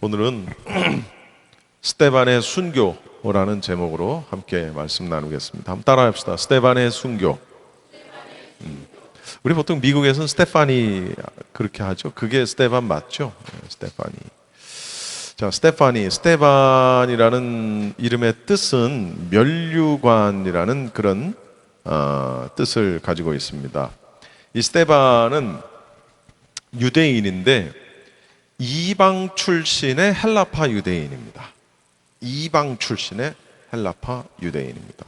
오늘은 스데반의 순교라는 제목으로 함께 말씀 나누겠습니다. 한번 따라합시다. 스데반의 순교. 우리 보통 미국에서는 스테파니 그렇게 하죠. 그게 스데반 맞죠? 스테파니. 자, 스데반이라는 이름의 뜻은 면류관이라는 그런 뜻을 가지고 있습니다. 이 스데반은 유대인인데 이방 출신의 헬라파 유대인입니다. 이방 출신의 헬라파 유대인입니다.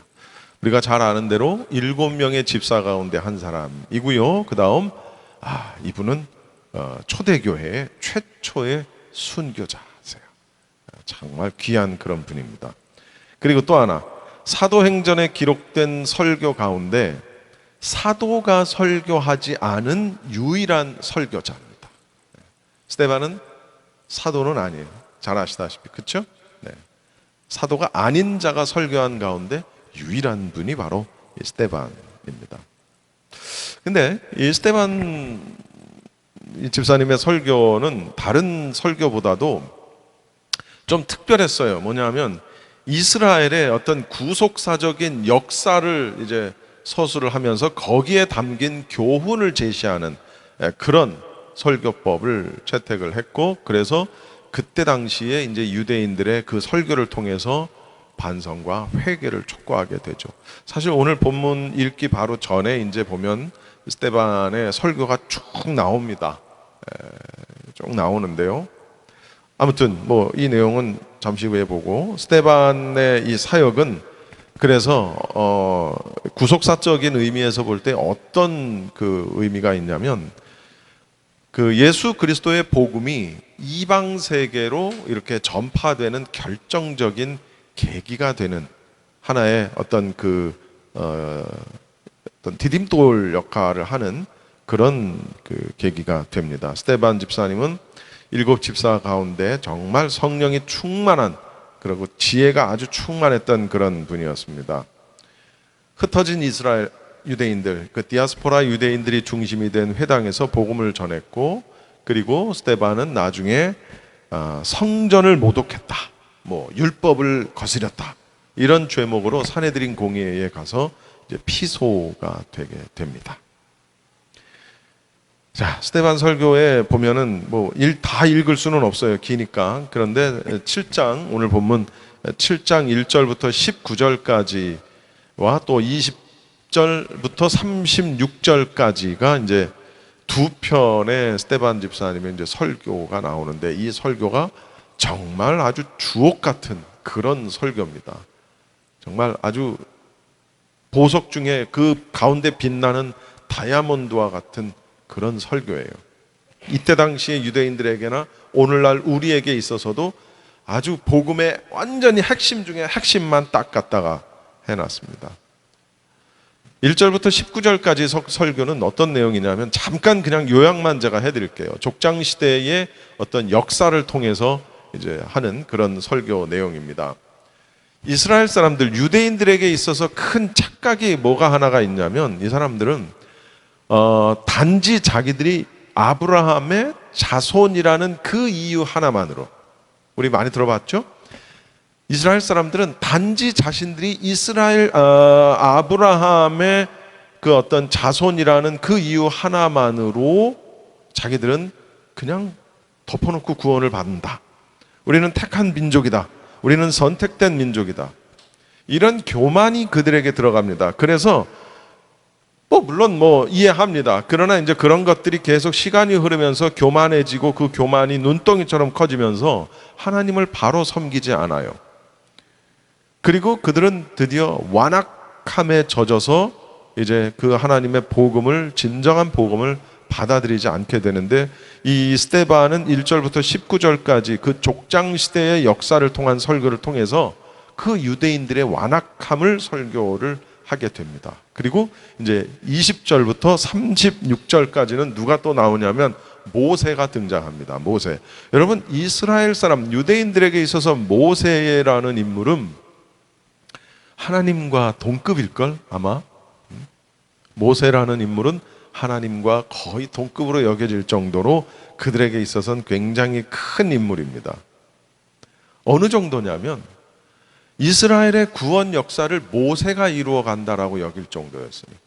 우리가 잘 아는 대로 7명의 집사 가운데 한 사람이고요. 그 다음 이분은 초대교회의 최초의 순교자세요. 정말 귀한 그런 분입니다. 그리고 또 하나, 사도행전에 기록된 설교 가운데 사도가 설교하지 않은 유일한 설교자입니다. 스데반은 사도는 아니에요. 잘 아시다시피, 그렇죠? 네. 사도가 아닌 자가 설교한 가운데 유일한 분이 바로 이 스데반입니다. 근데 이 스데반 집사님의 설교는 다른 설교보다도 좀 특별했어요. 뭐냐면 이스라엘의 어떤 구속사적인 역사를 이제 서술을 하면서 거기에 담긴 교훈을 제시하는 그런 설교법을 채택을 했고, 그래서 그때 당시에 이제 유대인들의 그 설교를 통해서 반성과 회개를 촉구하게 되죠. 사실 오늘 본문 읽기 바로 전에 이제 보면 스데반의 설교가 쭉 나옵니다. 쭉 나오는데요. 아무튼 뭐 이 내용은 잠시 후에 보고, 스데반의 이 사역은 그래서 구속사적인 의미에서 볼 때 어떤 그 의미가 있냐면, 그 예수 그리스도의 복음이 이방 세계로 이렇게 전파되는 결정적인 계기가 되는 하나의 어떤 어떤 디딤돌 역할을 하는 그런 그 계기가 됩니다. 스데반 집사님은 7 집사 가운데 정말 성령이 충만한, 그리고 지혜가 아주 충만했던 그런 분이었습니다. 흩어진 이스라엘 유대인들, 그 디아스포라 유대인들이 중심이 된 회당에서 복음을 전했고, 그리고 스데반은 나중에 성전을 모독했다, 뭐 율법을 거스렸다, 이런 죄목으로 사내들인 공회에 가서 이제 피소가 되게 됩니다. 자, 스데반 설교에 보면은 뭐 다 읽을 수는 없어요. 기니까. 그런데 7장, 오늘 본문 7장 1절부터 19절까지와 또 20절부터 36절까지가 이제 두 편의 스데반 집사님의 이제 설교가 나오는데, 이 설교가 정말 아주 주옥 같은 그런 설교입니다. 정말 아주 보석 중에 그 가운데 빛나는 다이아몬드와 같은 그런 설교예요. 이때 당시의 유대인들에게나 오늘날 우리에게 있어서도 아주 복음의 완전히 핵심 중에 핵심만 딱 갖다가 해놨습니다. 1절부터 19절까지 설교는 어떤 내용이냐면, 잠깐 그냥 요약만 제가 해드릴게요. 족장시대의 어떤 역사를 통해서 이제 하는 그런 설교 내용입니다. 이스라엘 사람들, 유대인들에게 있어서 큰 착각이 뭐가 하나가 있냐면, 이 사람들은 단지 자기들이 아브라함의 자손이라는 그 이유 하나만으로, 우리 많이 들어봤죠? 이스라엘 사람들은 단지 자신들이 아브라함의 그 어떤 자손이라는 그 이유 하나만으로 자기들은 그냥 덮어놓고 구원을 받는다. 우리는 택한 민족이다. 우리는 선택된 민족이다. 이런 교만이 그들에게 들어갑니다. 그래서 물론 이해합니다. 그러나 이제 그런 것들이 계속 시간이 흐르면서 교만해지고, 그 교만이 눈덩이처럼 커지면서 하나님을 바로 섬기지 않아요. 그리고 그들은 드디어 완악함에 젖어서 이제 그 하나님의 복음을, 진정한 복음을 받아들이지 않게 되는데, 이 스데반은 1절부터 19절까지 그 족장 시대의 역사를 통한 설교를 통해서 그 유대인들의 완악함을 설교를 하게 됩니다. 그리고 이제 20절부터 36절까지는 누가 또 나오냐면 모세가 등장합니다. 모세. 여러분, 이스라엘 사람 유대인들에게 있어서 모세라는 인물은 하나님과 동급일걸 아마. 모세라는 인물은 하나님과 거의 동급으로 여겨질 정도로 그들에게 있어서는 굉장히 큰 인물입니다. 어느 정도냐면 이스라엘의 구원 역사를 모세가 이루어 간다라고 여길 정도였으니까.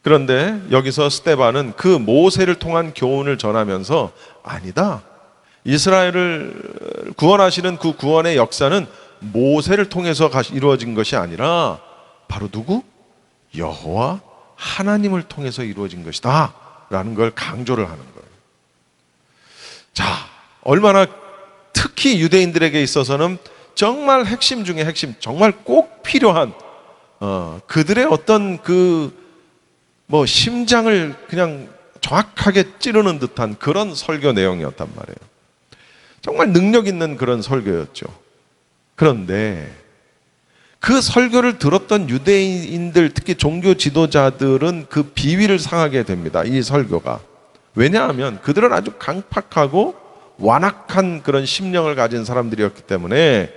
그런데 여기서 스데반은 그 모세를 통한 교훈을 전하면서 아니다. 이스라엘을 구원하시는 그 구원의 역사는 모세를 통해서 이루어진 것이 아니라 바로 누구? 여호와 하나님을 통해서 이루어진 것이다 라는 걸 강조를 하는 거예요. 자, 얼마나 특히 유대인들에게 있어서는 정말 핵심 중에 핵심, 정말 꼭 필요한 그들의 어떤 심장을 그냥 정확하게 찌르는 듯한 그런 설교 내용이었단 말이에요. 정말 능력 있는 그런 설교였죠. 그런데 그 설교를 들었던 유대인들, 특히 종교 지도자들은 그 비위를 상하게 됩니다. 이 설교가. 왜냐하면 그들은 아주 강팍하고 완악한 그런 심령을 가진 사람들이었기 때문에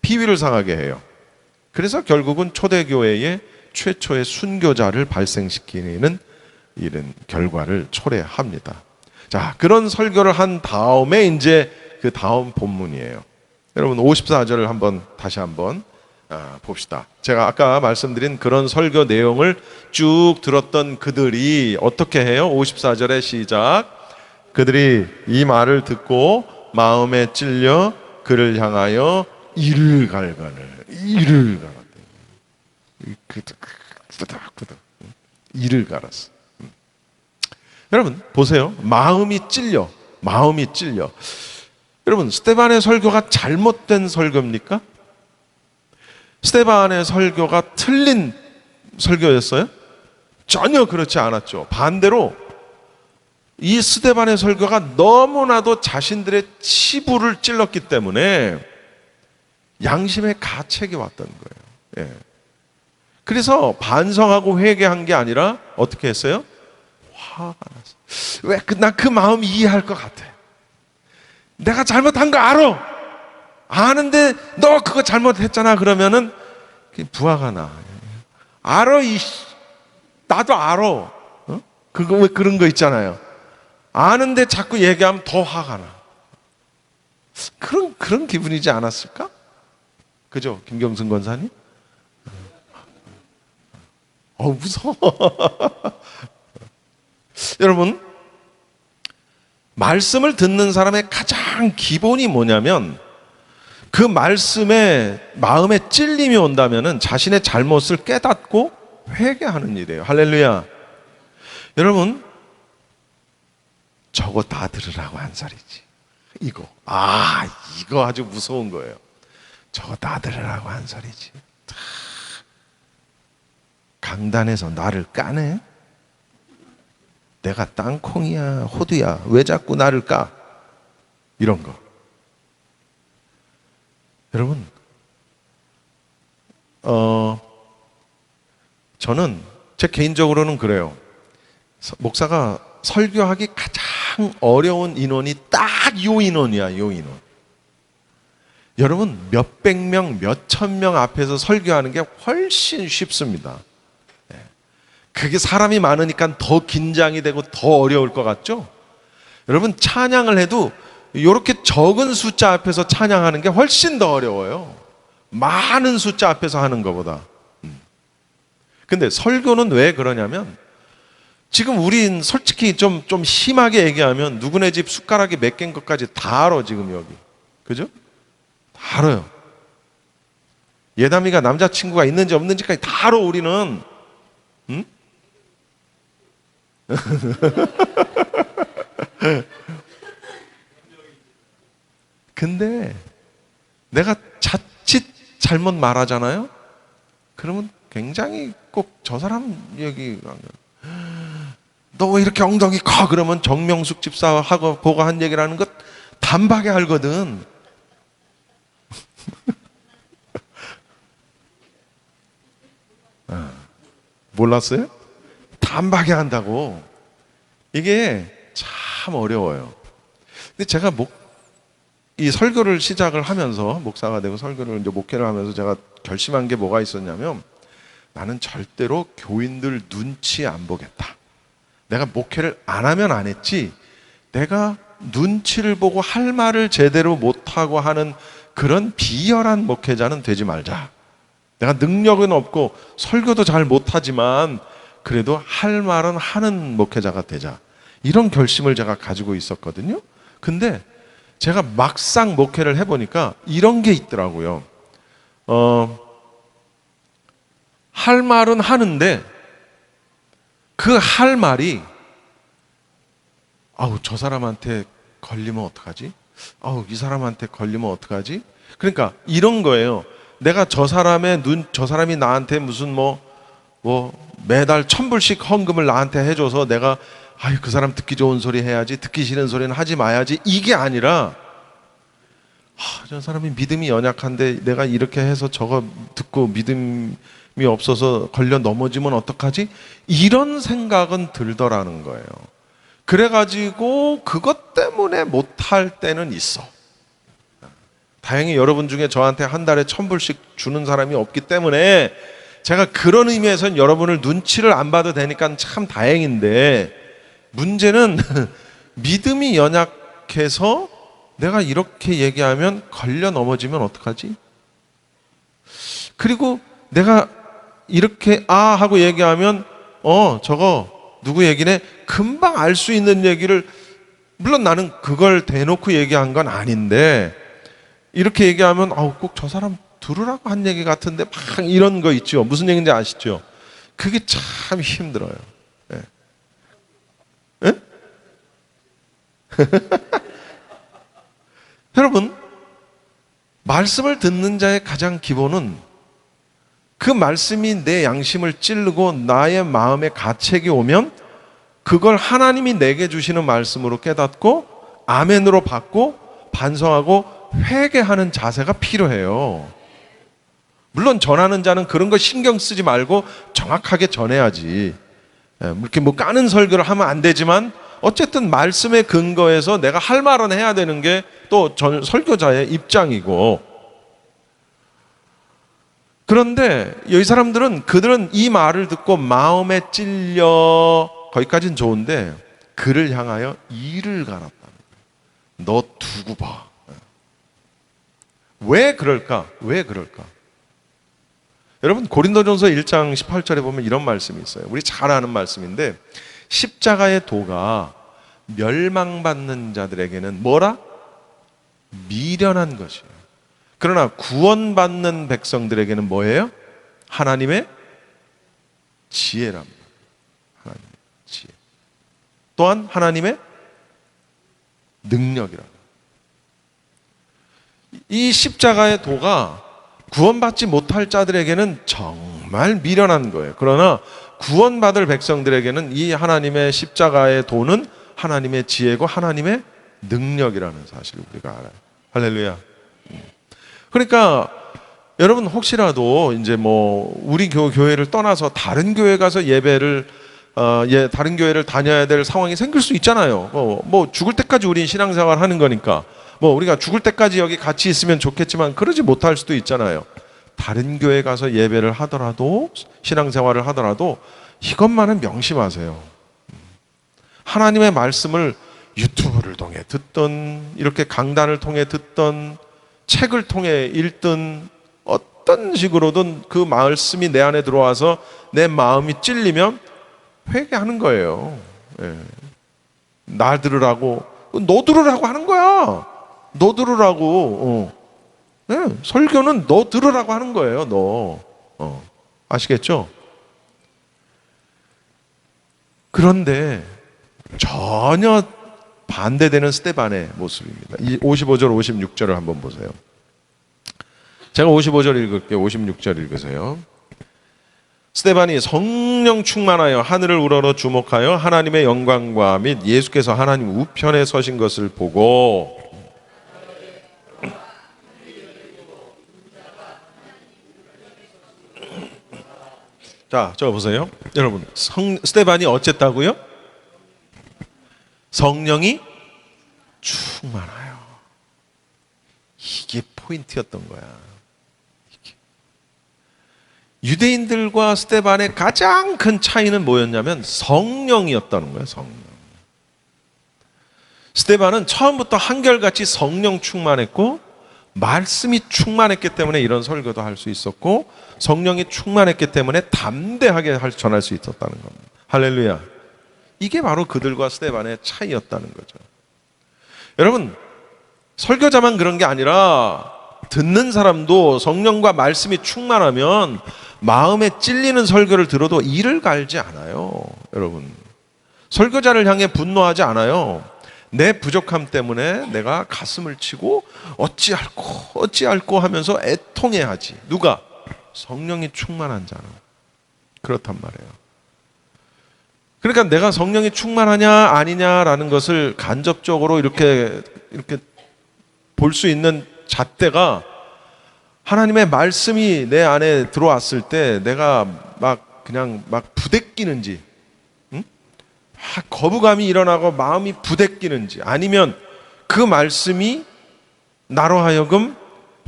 비위를 상하게 해요. 그래서 결국은 초대교회의 최초의 순교자를 발생시키는 이런 결과를 초래합니다. 자, 그런 설교를 한 다음에 이제 그 다음 본문이에요. 여러분 54절을 다시 한번 봅시다. 제가 아까 말씀드린 그런 설교 내용을 쭉 들었던 그들이 어떻게 해요? 54절의 시작. 그들이 이 말을 듣고 마음에 찔려 그를 향하여 이를 갈가늘. 이를 갈았대. 이를 갈았어. 여러분 보세요. 마음이 찔려. 여러분 스데반의 설교가 잘못된 설교입니까? 스데반의 설교가 틀린 설교였어요? 전혀 그렇지 않았죠. 반대로 이 스데반의 설교가 너무나도 자신들의 치부를 찔렀기 때문에 양심의 가책이 왔던 거예요. 예. 그래서 반성하고 회개한 게 아니라 어떻게 했어요? 화가 났어. 왜? 나 그 마음 이해할 것 같아. 내가 잘못한 거 알아. 아는데 너 그거 잘못했잖아. 그러면은 부하가 나. 알아 나도 알아. 어? 그거 왜 그런 거 있잖아요. 아는데 자꾸 얘기하면 더 화가 나. 그런 기분이지 않았을까? 그죠? 김경순 권사님? 무서워. 여러분, 말씀을 듣는 사람의 가장 기본이 뭐냐면 그 말씀에 마음에 찔림이 온다면은 자신의 잘못을 깨닫고 회개하는 일이에요. 할렐루야. 여러분, 저거 다 들으라고 한 소리지. 이거 아주 무서운 거예요. 저거 다 들으라고 한 소리지. 강단에서 나를 까네? 내가 땅콩이야, 호두야. 왜 자꾸 나를 까? 이런 거. 여러분, 저는 제 개인적으로는 그래요. 목사가 설교하기 가장 어려운 인원이 딱 요 인원이야, 요 인원. 여러분, 몇백 명, 몇천 명 앞에서 설교하는 게 훨씬 쉽습니다. 그게 사람이 많으니까 더 긴장이 되고 더 어려울 것 같죠? 여러분, 찬양을 해도 이렇게 적은 숫자 앞에서 찬양하는 게 훨씬 더 어려워요. 많은 숫자 앞에서 하는 것보다. 근데 설교는 왜 그러냐면 지금 우린 솔직히 좀 심하게 얘기하면 누구네 집 숟가락이 몇 개인 것까지 다 알아. 지금 여기. 그죠? 다 알아요. 예담이가 남자친구가 있는지 없는지까지 다 알아. 우리는. 응? 근데 내가 자칫 잘못 말하잖아요. 그러면 굉장히 꼭 저 사람 얘기, 너 왜 이렇게 엉덩이 커? 그러면 정명숙 집사하고 보고 한 얘기라는 것 단박에 알거든. 몰랐어요? 단박에 한다고. 이게 참 어려워요. 근데 제가 이 설교를 시작을 하면서, 목사가 되고 설교를 이제 목회를 하면서 제가 결심한 게 뭐가 있었냐면, 나는 절대로 교인들 눈치 안 보겠다. 내가 목회를 안 하면 안 했지, 내가 눈치를 보고 할 말을 제대로 못하고 하는 그런 비열한 목회자는 되지 말자. 내가 능력은 없고 설교도 잘 못하지만 그래도 할 말은 하는 목회자가 되자. 이런 결심을 제가 가지고 있었거든요. 근데 제가 막상 목회를 해보니까 이런 게 있더라고요. 할 말은 하는데 그 할 말이 아우 저 사람한테 걸리면 어떡하지? 아우 이 사람한테 걸리면 어떡하지? 그러니까 이런 거예요. 내가 저 사람이 나한테 무슨 뭐 매달 1,000불씩 헌금을 나한테 해줘서 내가 아유 그 사람 듣기 좋은 소리 해야지, 듣기 싫은 소리는 하지 마야지, 이게 아니라 저 사람이 믿음이 연약한데 내가 이렇게 해서 저거 듣고 믿음이 없어서 걸려 넘어지면 어떡하지? 이런 생각은 들더라는 거예요. 그래가지고 그것 때문에 못할 때는 있어. 다행히 여러분 중에 저한테 한 달에 1,000불씩 주는 사람이 없기 때문에 제가 그런 의미에서는 여러분을 눈치를 안 봐도 되니까 참 다행인데, 문제는 믿음이 연약해서 내가 이렇게 얘기하면 걸려 넘어지면 어떡하지? 그리고 내가 이렇게 하고 얘기하면 저거 누구 얘기네? 금방 알 수 있는 얘기를, 물론 나는 그걸 대놓고 얘기한 건 아닌데 이렇게 얘기하면 꼭 저 사람 들으라고 한 얘기 같은데 막 이런 거 있죠. 무슨 얘기인지 아시죠? 그게 참 힘들어요. 네. 네? 여러분, 말씀을 듣는 자의 가장 기본은 그 말씀이 내 양심을 찌르고 나의 마음에 가책이 오면 그걸 하나님이 내게 주시는 말씀으로 깨닫고 아멘으로 받고 반성하고 회개하는 자세가 필요해요. 물론 전하는 자는 그런 거 신경 쓰지 말고 정확하게 전해야지. 이렇게 까는 설교를 하면 안 되지만 어쨌든 말씀의 근거에서 내가 할 말은 해야 되는 게 또 설교자의 입장이고. 그런데 이 사람들은 그들은 이 말을 듣고 마음에 찔려, 거기까지는 좋은데 그를 향하여 이를 갈았다는 거예요. 너 두고 봐. 왜 그럴까? 왜 그럴까? 여러분, 고린도전서 1장 18절에 보면 이런 말씀이 있어요. 우리 잘 아는 말씀인데, 십자가의 도가 멸망받는 자들에게는 뭐라? 미련한 것이에요. 그러나 구원받는 백성들에게는 뭐예요? 하나님의 지혜랍니다. 하나님의 지혜. 또한 하나님의 능력이랍니다. 이 십자가의 도가 구원받지 못할 자들에게는 정말 미련한 거예요. 그러나 구원받을 백성들에게는 이 하나님의 십자가의 도는 하나님의 지혜고 하나님의 능력이라는 사실을 우리가 알아요. 할렐루야. 그러니까 여러분, 혹시라도 이제 우리 교회를 떠나서 다른 교회 가서 예배를 다른 교회를 다녀야 될 상황이 생길 수 있잖아요. 죽을 때까지 우린 신앙생활 하는 거니까 우리가 죽을 때까지 여기 같이 있으면 좋겠지만 그러지 못할 수도 있잖아요. 다른 교회 가서 예배를 하더라도, 신앙생활을 하더라도 이것만은 명심하세요. 하나님의 말씀을 유튜브를 통해 듣던, 이렇게 강단을 통해 듣던, 책을 통해 읽든 어떤 식으로든 그 말씀이 내 안에 들어와서 내 마음이 찔리면 회개하는 거예요. 나 들으라고, 너 들으라고 하는 거야. 너 들으라고. 설교는 너 들으라고 하는 거예요. 너. 아시겠죠? 그런데 전혀 반대되는 스데반의 모습입니다. 이 55절 56절을 한번 보세요. 제가 55절 읽을게요. 56절 읽으세요. 스데반이 성령 충만하여 하늘을 우러러 주목하여 하나님의 영광과 및 예수께서 하나님 우편에 서신 것을 보고, 자, 저 보세요. 여러분, 스데반이 어쨌다고요? 성령이 충만하여. 이게 포인트였던 거야. 유대인들과 스데반의 가장 큰 차이는 뭐였냐면 성령이었다는 거예요. 성령. 스데반은 처음부터 한결같이 성령 충만했고 말씀이 충만했기 때문에 이런 설교도 할 수 있었고, 성령이 충만했기 때문에 담대하게 전할 수 있었다는 겁니다. 할렐루야. 이게 바로 그들과 스데반의 차이였다는 거죠. 여러분, 설교자만 그런 게 아니라 듣는 사람도 성령과 말씀이 충만하면 마음에 찔리는 설교를 들어도 이를 갈지 않아요. 여러분, 설교자를 향해 분노하지 않아요. 내 부족함 때문에 내가 가슴을 치고 어찌할꼬 하면서 애통해하지. 누가? 성령이 충만한 자는. 그렇단 말이에요. 그러니까 내가 성령이 충만하냐 아니냐라는 것을 간접적으로 이렇게 볼 수 있는 잣대가, 하나님의 말씀이 내 안에 들어왔을 때 내가 그냥 부대끼는지, 거부감이 일어나고 마음이 부대끼는지, 아니면 그 말씀이 나로 하여금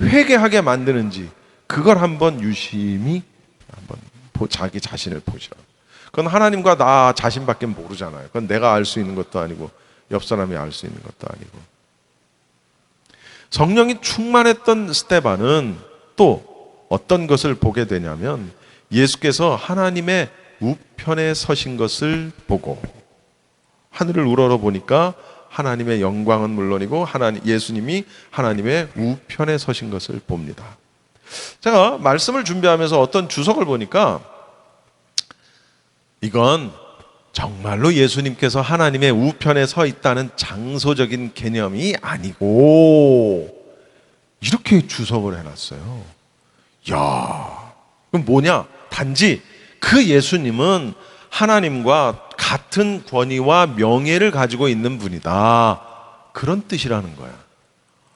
회개하게 만드는지, 그걸 한번 유심히 한번 자기 자신을 보시라. 그건 하나님과 나 자신밖에 모르잖아요. 그건 내가 알 수 있는 것도 아니고 옆 사람이 알 수 있는 것도 아니고. 성령이 충만했던 스데반은 또 어떤 것을 보게 되냐면, 예수께서 하나님의 우편에 서신 것을 보고, 하늘을 우러러 보니까 하나님의 영광은 물론이고 예수님이 하나님의 우편에 서신 것을 봅니다. 제가 말씀을 준비하면서 어떤 주석을 보니까, 이건 정말로 예수님께서 하나님의 우편에 서 있다는 장소적인 개념이 아니고, 이렇게 주석을 해놨어요. 야, 그럼 뭐냐? 단지 그 예수님은 하나님과 같은 권위와 명예를 가지고 있는 분이다, 그런 뜻이라는 거야.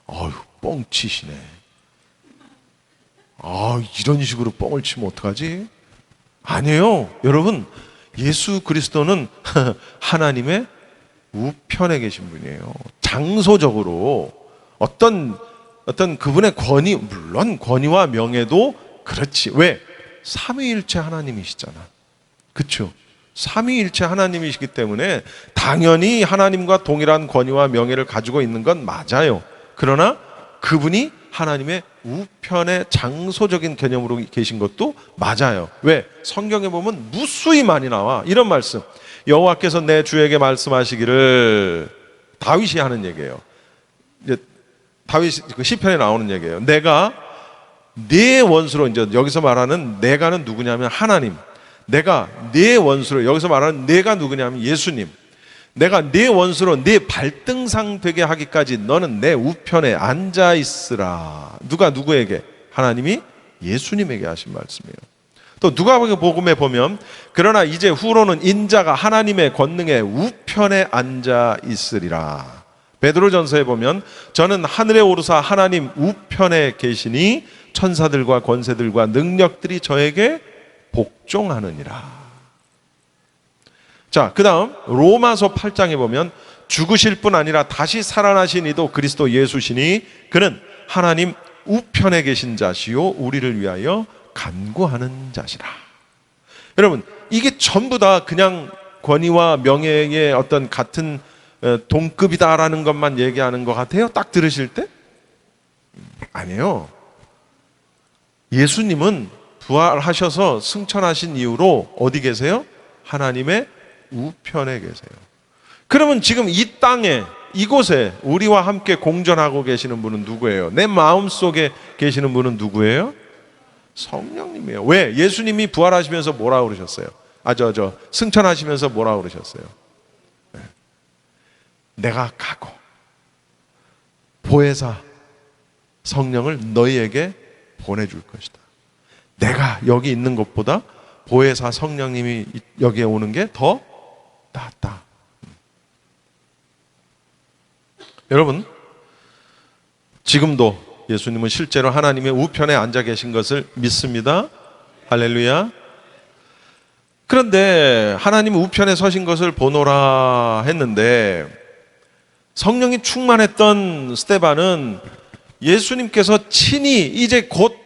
어휴, 뻥치시네. 이런 식으로 뻥을 치면 어떡하지? 아니에요. 여러분, 예수 그리스도는 하나님의 우편에 계신 분이에요. 장소적으로 어떤 그분의 권위, 물론 권위와 명예도 그렇지. 왜? 삼위일체 하나님이시잖아. 그렇죠? 삼위일체 하나님이시기 때문에 당연히 하나님과 동일한 권위와 명예를 가지고 있는 건 맞아요. 그러나 그분이 하나님의 우편의 장소적인 개념으로 계신 것도 맞아요. 왜? 성경에 보면 무수히 많이 나와 이런 말씀. 여호와께서 내 주에게 말씀하시기를, 다윗이 하는 얘기예요. 이제 다윗 그 시편에 나오는 얘기예요. 내가 네 원수로, 이제 여기서 말하는 내가는 누구냐면 하나님. 내가 네 원수로, 여기서 말하는 내가 누구냐면 예수님. 내가 네 원수로 네 발등상 되게 하기까지 너는 내 우편에 앉아 있으라. 누가 누구에게? 하나님이 예수님에게 하신 말씀이에요. 또 누가복음에 보면, 그러나 이제 후로는 인자가 하나님의 권능의 우편에 앉아 있으리라. 베드로전서에 보면, 저는 하늘에 오르사 하나님 우편에 계시니 천사들과 권세들과 능력들이 저에게 복종하느니라. 자, 그 다음 로마서 8장에 보면, 죽으실 뿐 아니라 다시 살아나신 이도 그리스도 예수시니 그는 하나님 우편에 계신 자시요 우리를 위하여 간구하는 자시라. 여러분, 이게 전부 다 그냥 권위와 명예의 어떤 같은 동급이다라는 것만 얘기하는 것 같아요? 딱 들으실 때? 아니에요. 예수님은 부활하셔서 승천하신 이후로 어디 계세요? 하나님의 우편에 계세요. 그러면 지금 이 땅에, 이곳에 우리와 함께 공존하고 계시는 분은 누구예요? 내 마음속에 계시는 분은 누구예요? 성령님이에요. 왜? 예수님이 부활하시면서 뭐라고 그러셨어요? 승천하시면서 뭐라고 그러셨어요? 내가 가고 보혜사 성령을 너희에게 보내줄 것이다. 내가 여기 있는 것보다 보혜사 성령님이 여기에 오는 게 더 낫다. 여러분, 지금도 예수님은 실제로 하나님의 우편에 앉아 계신 것을 믿습니다. 할렐루야. 그런데 하나님 우편에 서신 것을 보노라 했는데, 성령이 충만했던 스데반은 예수님께서 친히 이제 곧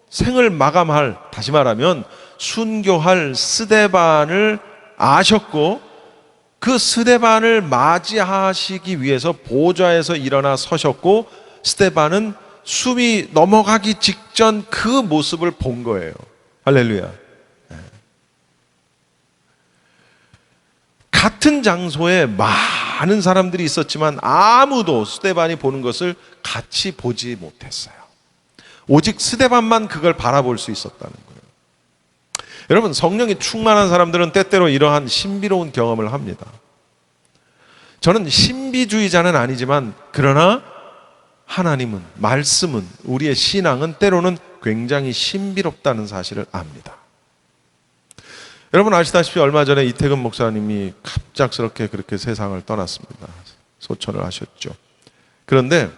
생을 마감할, 다시 말하면 순교할 스데반을 아셨고, 그 스데반을 맞이하시기 위해서 보좌에서 일어나 서셨고, 스데반은 숨이 넘어가기 직전 그 모습을 본 거예요. 할렐루야. 같은 장소에 많은 사람들이 있었지만 아무도 스데반이 보는 것을 같이 보지 못했어요. 오직 스데반만 그걸 바라볼 수 있었다는 거예요. 여러분, 성령이 충만한 사람들은 때때로 이러한 신비로운 경험을 합니다. 저는 신비주의자는 아니지만 그러나 하나님은, 말씀은, 우리의 신앙은 때로는 굉장히 신비롭다는 사실을 압니다. 여러분 아시다시피 얼마 전에 이태근 목사님이 갑작스럽게 그렇게 세상을 떠났습니다. 소천을 하셨죠. 그런데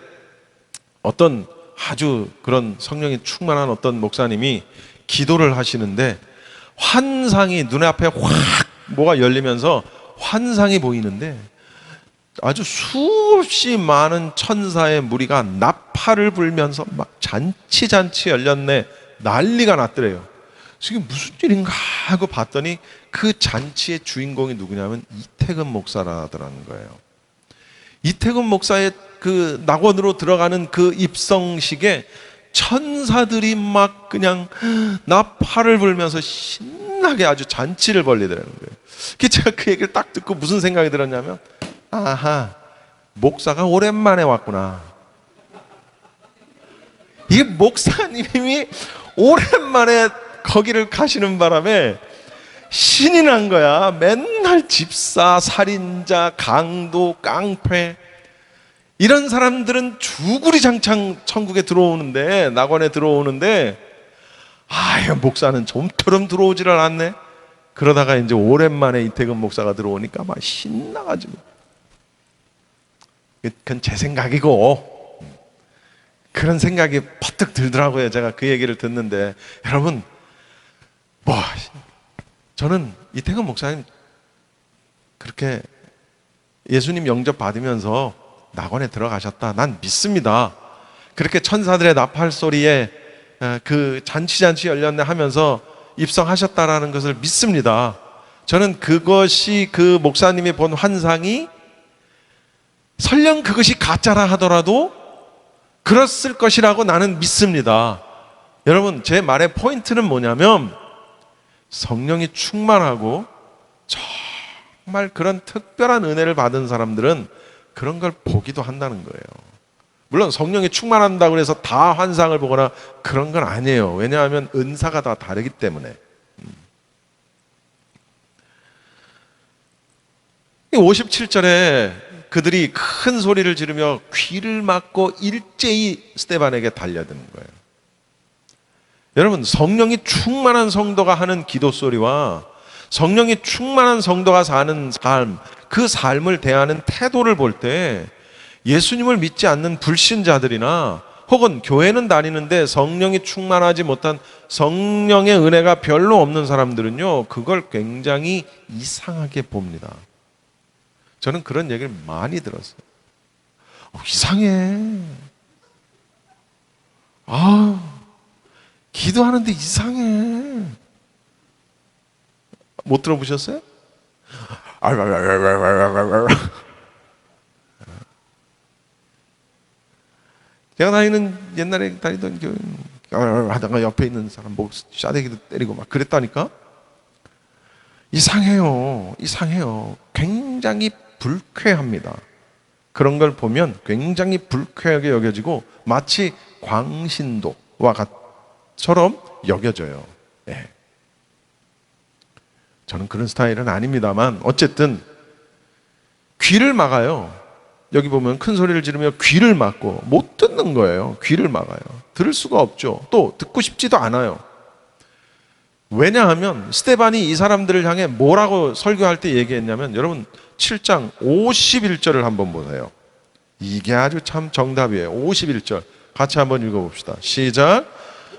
어떤 아주 그런 성령이 충만한 어떤 목사님이 기도를 하시는데 환상이 눈에 앞에 확 뭐가 열리면서 환상이 보이는데 아주 수없이 많은 천사의 무리가 나팔을 불면서 막 잔치 열렸네, 난리가 났더래요. 이게 무슨 일인가 하고 봤더니 그 잔치의 주인공이 누구냐면 이태근 목사라더라는 거예요. 이태근 목사의 그 낙원으로 들어가는 그 입성식에 천사들이 막 그냥 나팔을 불면서 신나게 아주 잔치를 벌리더라는 거예요. 제가 그 얘기를 딱 듣고 무슨 생각이 들었냐면, 아하, 목사가 오랜만에 왔구나. 이게 목사님이 오랜만에 거기를 가시는 바람에 신이 난 거야. 맨날 집사, 살인자, 강도, 깡패 이런 사람들은 주구리장창 천국에 들어오는데, 낙원에 들어오는데, 목사는 좀처럼 들어오지를 않네. 그러다가 이제 오랜만에 이태근 목사가 들어오니까 막 신나가지고. 그건 제 생각이고 그런 생각이 퍼뜩 들더라고요. 제가 그 얘기를 듣는데, 여러분, 저는 이태근 목사님 그렇게 예수님 영접 받으면서 낙원에 들어가셨다, 난 믿습니다. 그렇게 천사들의 나팔 소리에 그 잔치 열렸네 하면서 입성하셨다라는 것을 믿습니다. 저는 그것이, 그 목사님이 본 환상이 설령 그것이 가짜라 하더라도 그랬을 것이라고 나는 믿습니다. 여러분, 제 말의 포인트는 뭐냐면 성령이 충만하고 정말 그런 특별한 은혜를 받은 사람들은 그런 걸 보기도 한다는 거예요. 물론 성령이 충만한다고 해서 다 환상을 보거나 그런 건 아니에요. 왜냐하면 은사가 다 다르기 때문에. 57절에 그들이 큰 소리를 지르며 귀를 막고 일제히 스데반에게 달려드는 거예요. 여러분, 성령이 충만한 성도가 하는 기도 소리와 성령이 충만한 성도가 사는 삶, 그 삶을 대하는 태도를 볼 때 예수님을 믿지 않는 불신자들이나 혹은 교회는 다니는데 성령이 충만하지 못한, 성령의 은혜가 별로 없는 사람들은요, 그걸 굉장히 이상하게 봅니다. 저는 그런 얘기를 많이 들었어요. 이상해. 기도하는데 이상해. 못 들어보셨어요? 제가 옛날에 다니던 교회 하다가 옆에 있는 사람 목 싸대기도 때리고 막 그랬다니까. 이상해요. 굉장히 불쾌합니다. 그런 걸 보면 굉장히 불쾌하게 여겨지고 마치 광신도와 같처럼 여겨져요. 네. 저는 그런 스타일은 아닙니다만 어쨌든 귀를 막아요. 여기 보면 큰 소리를 지르며 귀를 막고 못 듣는 거예요. 귀를 막아요. 들을 수가 없죠. 또 듣고 싶지도 않아요. 왜냐하면 스데반이 이 사람들을 향해 뭐라고 설교할 때 얘기했냐면, 여러분 7장 51절을 한번 보세요. 이게 아주 참 정답이에요. 51절 같이 한번 읽어봅시다. 시작.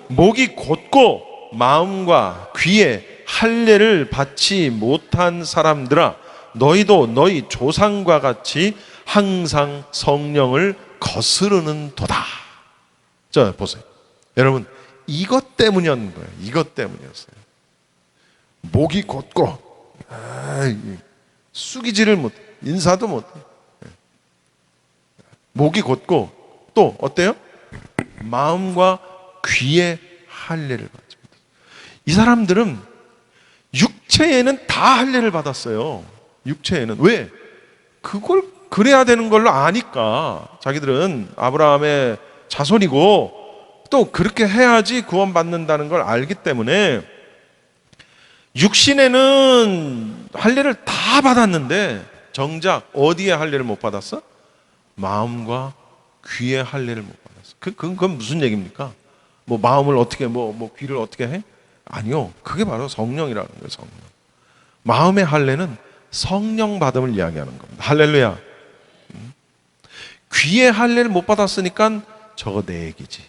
목이 곧고 마음과 귀에 할례를 받지 못한 사람들아, 너희도 너희 조상과 같이 항상 성령을 거스르는 도다. 자, 보세요. 여러분, 이것 때문이었는 거예요. 이것 때문이었어요. 목이 곧고 숙이지를 못, 인사도 못. 목이 곧고 또 어때요? 마음과 귀의 할례를 받습니다. 이 사람들은 육체에는 다 할례를 받았어요. 육체에는. 왜? 그걸 그래야 되는 걸로 아니까. 자기들은 아브라함의 자손이고 또 그렇게 해야지 구원받는다는 걸 알기 때문에 육신에는 할례를 다 받았는데 정작 어디에 할례를 못 받았어? 마음과 귀의 할례를 못 받았어. 그건 무슨 얘기입니까? 뭐 마음을 어떻게 뭐 귀를 어떻게 해? 아니요. 그게 바로 성령이라는 거예요. 성령. 마음의 할례는 성령 받음을 이야기하는 겁니다. 할렐루야. 귀의 할례를 못 받았으니까 저거 내 얘기지.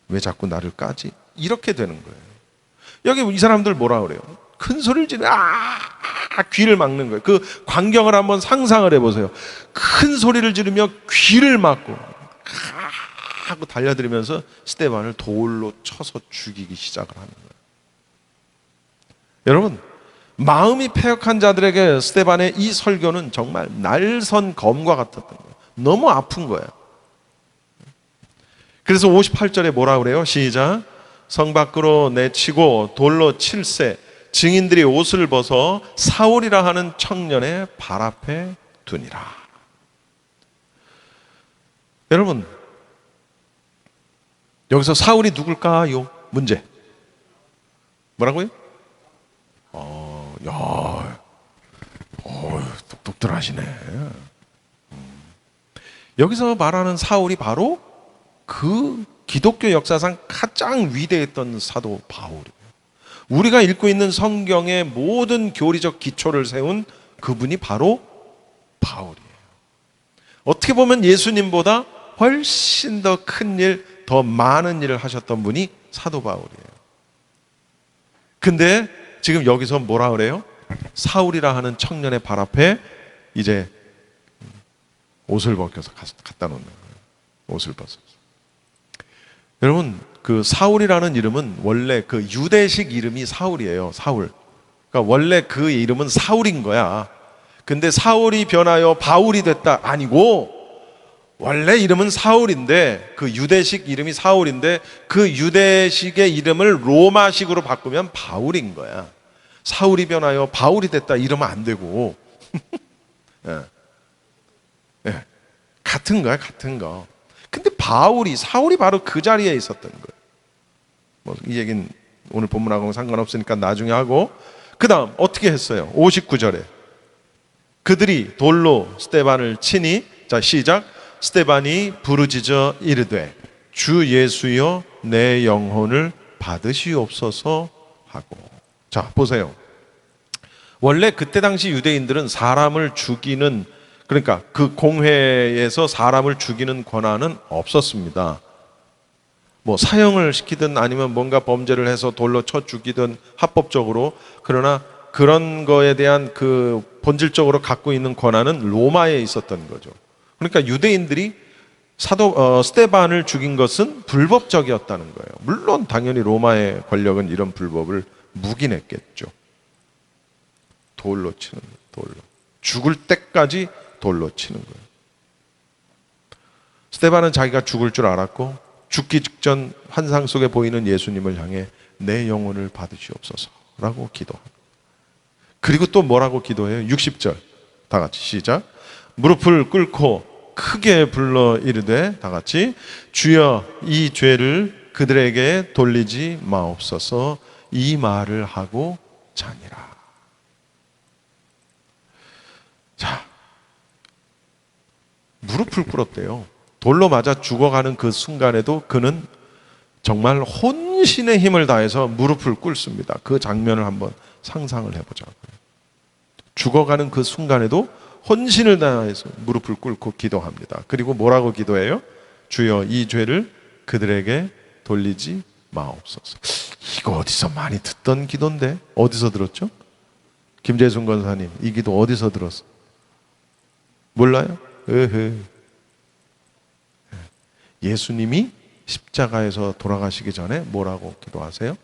왜 자꾸 나를 까지? 이렇게 되는 거예요. 여기 이 사람들 뭐라 그래요? 큰 소리를 지르면 귀를 막는 거예요. 그 광경을 한번 상상을 해보세요. 큰 소리를 지르며 귀를 막고 하고 달려들면서 스데반을 돌로 쳐서 죽이기 시작을 하는 거예요. 여러분, 마음이 패역한 자들에게 스데반의 이 설교는 정말 날선 검과 같았던 거예요. 너무 아픈 거예요. 그래서 58절에 뭐라 그래요? 시작. 성 밖으로 내치고 돌로 칠세 증인들이 옷을 벗어 사울이라 하는 청년의 발 앞에 두니라. 여러분, 여기서 사울이 누굴까요? 문제. 뭐라고요? 똑똑들 하시네. 여기서 말하는 사울이 바로 그 기독교 역사상 가장 위대했던 사도 바울이에요. 우리가 읽고 있는 성경의 모든 교리적 기초를 세운 그분이 바로 바울이에요. 어떻게 보면 예수님보다 훨씬 더 큰 일, 더 많은 일을 하셨던 분이 사도 바울이에요. 근데 지금 여기서 뭐라 그래요? 사울이라 하는 청년의 발 앞에 이제 옷을 벗겨서 갖다 놓는 거예요. 옷을 벗어서. 여러분, 그 사울이라는 이름은 원래 그 유대식 이름이 사울이에요. 사울. 그러니까 원래 그 이름은 사울인 거야. 근데 사울이 변하여 바울이 됐다 아니고 원래 이름은 사울인데 그 유대식 이름이 사울인데 그 유대식의 이름을 로마식으로 바꾸면 바울인 거야. 사울이 변하여 바울이 됐다 이러면 안 되고 예. 예. 같은 거야, 같은 거. 근데 사울이 바로 그 자리에 있었던 거예요. 뭐 이 얘기는 오늘 본문하고는 상관없으니까 나중에 하고, 그 다음 어떻게 했어요? 59절에 그들이 돌로 스데반을 치니, 자 시작. 스데반이 부르짖어 이르되 주 예수여 내 영혼을 받으시옵소서 하고. 자 보세요. 원래 그때 당시 유대인들은 사람을 죽이는, 그러니까 그 공회에서 사람을 죽이는 권한은 없었습니다. 뭐 사형을 시키든 아니면 뭔가 범죄를 해서 돌로 쳐 죽이든 합법적으로, 그러나 그런 거에 대한 그 본질적으로 갖고 있는 권한은 로마에 있었던 거죠. 그러니까 유대인들이 스데반을 죽인 것은 불법적이었다는 거예요. 물론 당연히 로마의 권력은 이런 불법을 묵인했겠죠. 돌로 치는 거예요. 돌로. 죽을 때까지 돌로 치는 거예요. 스데반은 자기가 죽을 줄 알았고 죽기 직전 환상 속에 보이는 예수님을 향해 내 영혼을 받으시옵소서라고 기도합니다. 그리고 또 뭐라고 기도해요? 60절 다 같이 시작. 무릎을 꿇고 크게 불러 이르되, 다 같이 주여 이 죄를 그들에게 돌리지 마옵소서. 이 말을 하고 자니라. 자, 무릎을 꿇었대요. 돌로 맞아 죽어가는 그 순간에도 그는 정말 혼신의 힘을 다해서 무릎을 꿇습니다. 그 장면을 한번 상상을 해보자고요. 죽어가는 그 순간에도 혼신을 다해서 무릎을 꿇고 기도합니다. 그리고 뭐라고 기도해요? 주여 이 죄를 그들에게 돌리지 마옵소서. 이거 어디서 많이 듣던 기도인데 어디서 들었죠? 김재순 권사님, 이 기도 어디서 들었어? 몰라요? 예수님이 십자가에서 돌아가시기 전에 뭐라고 기도하세요?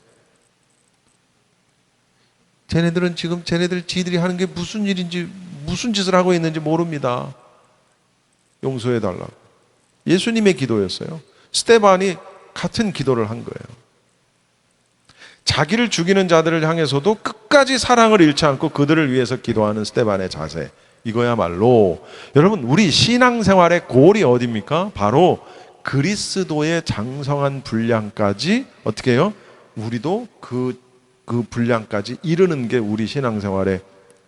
쟤네들은 지금 지들이 하는 게 무슨 일인지, 무슨 짓을 하고 있는지 모릅니다. 용서해달라고. 예수님의 기도였어요. 스데반이 같은 기도를 한 거예요. 자기를 죽이는 자들을 향해서도 끝까지 사랑을 잃지 않고 그들을 위해서 기도하는 스데반의 자세, 이거야말로 여러분 우리 신앙생활의 골이 어디입니까? 바로 그리스도의 장성한 분량까지 어떻게 해요? 우리도 그 분량까지 이르는 게 우리 신앙생활의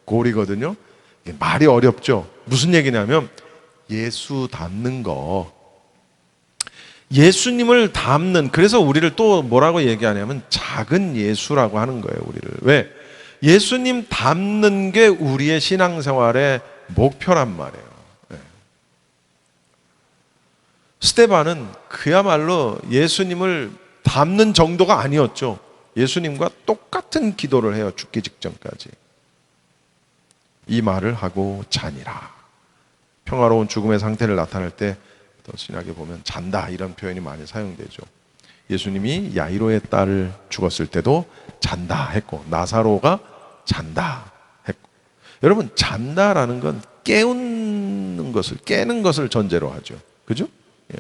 골이거든요. 이게 말이 어렵죠. 무슨 얘기냐면 예수 닮는 거, 예수님을 닮는, 그래서 우리를 또 뭐라고 얘기하냐면 작은 예수라고 하는 거예요. 우리를. 왜? 예수님 닮는 게 우리의 신앙생활의 목표란 말이에요. 네. 스데반은 그야말로 예수님을 닮는 정도가 아니었죠. 예수님과 똑같은 기도를 해요. 죽기 직전까지. 이 말을 하고 자니라. 평화로운 죽음의 상태를 나타낼 때 또 신약에 보면 잔다 이런 표현이 많이 사용되죠. 예수님이 야이로의 딸을 죽었을 때도 잔다 했고 나사로가 잔다 했고, 여러분 잔다라는 건 깨는 것을 전제로 하죠. 그죠? 예.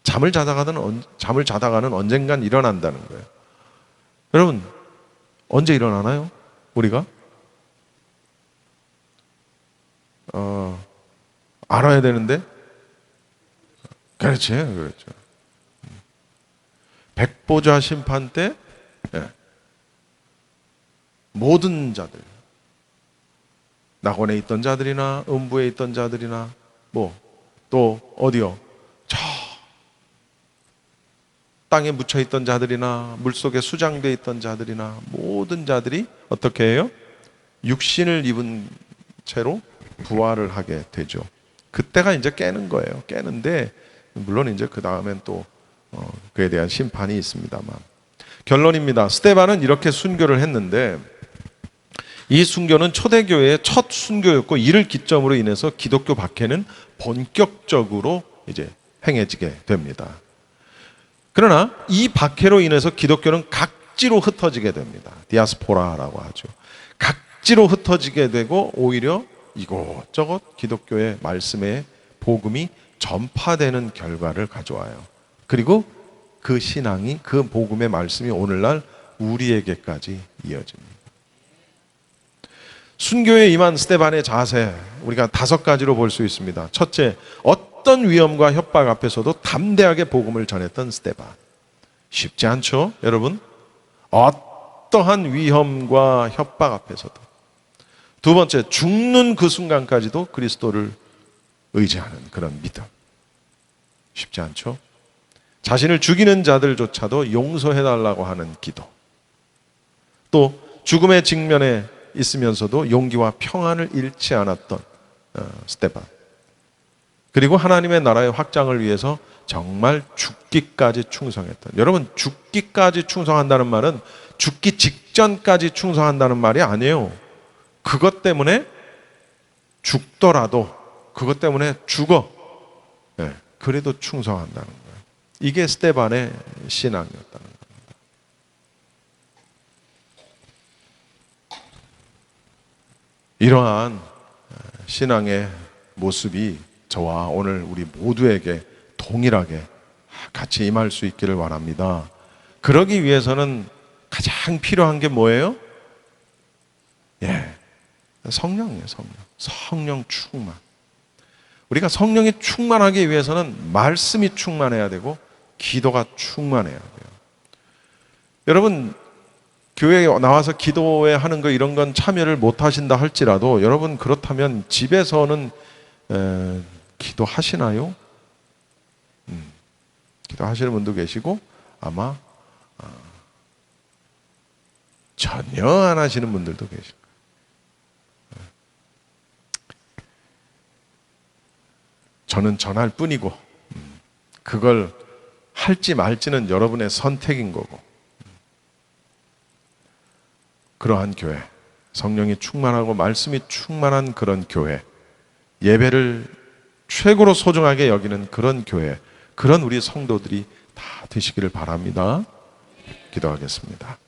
잠을 자다가는 언젠간 일어난다는 거예요. 여러분 언제 일어나나요? 우리가 알아야 되는데. 그렇죠. 백보자 심판 때 모든 자들, 낙원에 있던 자들이나 음부에 있던 자들이나 또 어디요? 저 땅에 묻혀 있던 자들이나 물속에 수장되어 있던 자들이나 모든 자들이 어떻게 해요? 육신을 입은 채로 부활을 하게 되죠. 그때가 이제 깨는 거예요. 깨는데 물론 이제 그 다음엔 또 그에 대한 심판이 있습니다만, 결론입니다. 스데반은 이렇게 순교를 했는데 이 순교는 초대교회의 첫 순교였고 이를 기점으로 인해서 기독교 박해는 본격적으로 이제 행해지게 됩니다. 그러나 이 박해로 인해서 기독교는 각지로 흩어지게 됩니다. 디아스포라라고 하죠. 각지로 흩어지게 되고 오히려 이곳저곳 기독교의 말씀의 복음이 전파되는 결과를 가져와요. 그리고 그 신앙이, 그 복음의 말씀이 오늘날 우리에게까지 이어집니다. 순교에 임한 스데반의 자세, 우리가 5가지로 볼 수 있습니다. 첫째, 어떤 위험과 협박 앞에서도 담대하게 복음을 전했던 스데반. 쉽지 않죠, 여러분? 어떠한 위험과 협박 앞에서도. 두 번째, 죽는 그 순간까지도 그리스도를 의지하는 그런 믿음. 쉽지 않죠? 자신을 죽이는 자들조차도 용서해달라고 하는 기도. 또 죽음의 직면에 있으면서도 용기와 평안을 잃지 않았던 스데반. 그리고 하나님의 나라의 확장을 위해서 정말 죽기까지 충성했던. 여러분, 죽기까지 충성한다는 말은 죽기 직전까지 충성한다는 말이 아니에요. 그것 때문에 죽더라도, 그것 때문에 죽어, 그래도 충성한다는 거예요. 이게 스데반의 신앙이었다는 겁니다. 이러한 신앙의 모습이 저와 오늘 우리 모두에게 동일하게 같이 임할 수 있기를 바랍니다. 그러기 위해서는 가장 필요한 게 뭐예요? 성령이에요. 성령 충만. 우리가 성령이 충만하기 위해서는 말씀이 충만해야 되고 기도가 충만해야 돼요. 여러분, 교회에 나와서 기도회 하는 거 이런 건 참여를 못 하신다 할지라도 여러분 그렇다면 집에서는 기도하시나요? 기도하시는 분도 계시고 아마 전혀 안 하시는 분들도 계실 거예요. 저는 전할 뿐이고 그걸 할지 말지는 여러분의 선택인 거고, 그러한 교회, 성령이 충만하고 말씀이 충만한 그런 교회, 예배를 최고로 소중하게 여기는 그런 교회, 그런 우리 성도들이 다 되시기를 바랍니다. 기도하겠습니다.